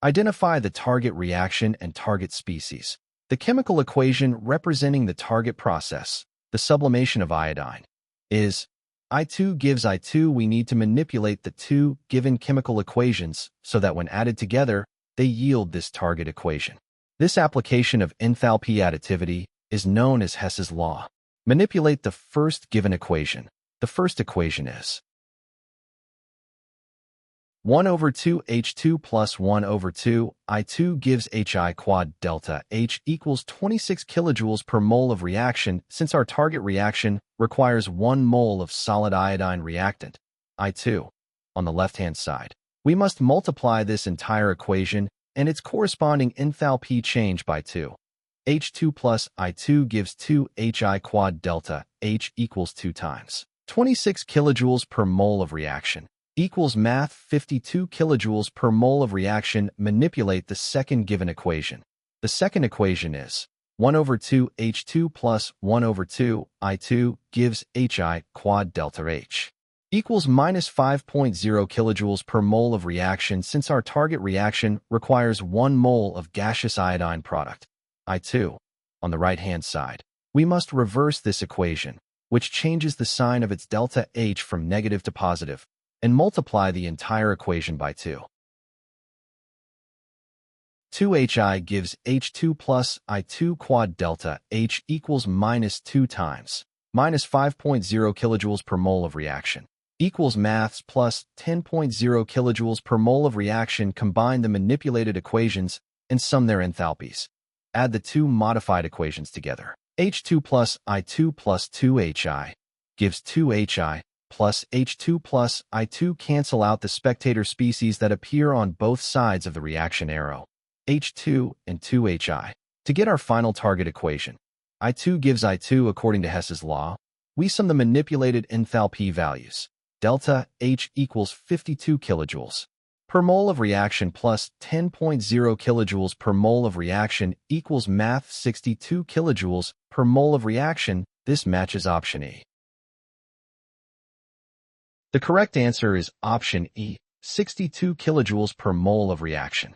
Identify the target reaction and target species. The chemical equation representing the target process, the sublimation of iodine, is I2 gives I2. We need to manipulate the two given chemical equations so that when added together, they yield this target equation. This application of enthalpy additivity is known as Hess's law. Manipulate the first given equation. The first equation is 1 over 2 H2 plus 1 over 2 I2 gives HI quad delta H equals 26 kilojoules per mole of reaction. Since our target reaction requires 1 mole of solid iodine reactant, I2, on the left-hand side, we must multiply this entire equation and its corresponding enthalpy change by 2. H2 plus I2 gives 2 HI quad delta H equals 2 times 26 kilojoules per mole of reaction equals math 52 kilojoules per mole of reaction. Manipulate the second given equation. The second equation is 1 over 2 H2 plus 1 over 2 I2 gives HI quad delta H equals minus 5.0 kilojoules per mole of reaction. Since our target reaction requires 1 mole of gaseous iodine product, I2, on the right-hand side, we must reverse this equation, which changes the sign of its delta H from negative to positive, and multiply the entire equation by 2. 2HI gives H2 plus I2 quad delta H equals minus 2 times minus 5.0 kilojoules per mole of reaction equals maths plus 10.0 kilojoules per mole of reaction. Combine the manipulated equations and sum their enthalpies. Add the two modified equations together. H2 plus I2 plus 2HI gives 2HI plus H2 plus I2. Cancel out the spectator species that appear on both sides of the reaction arrow, H2 and 2HI. To get our final target equation, I2 gives I2 according to Hess's law. We sum the manipulated enthalpy values. Delta H equals 52 kilojoules per mole of reaction plus 10.0 kilojoules per mole of reaction equals math 62 kilojoules per mole of reaction. This matches option E. The correct answer is option E, 62 kilojoules per mole of reaction.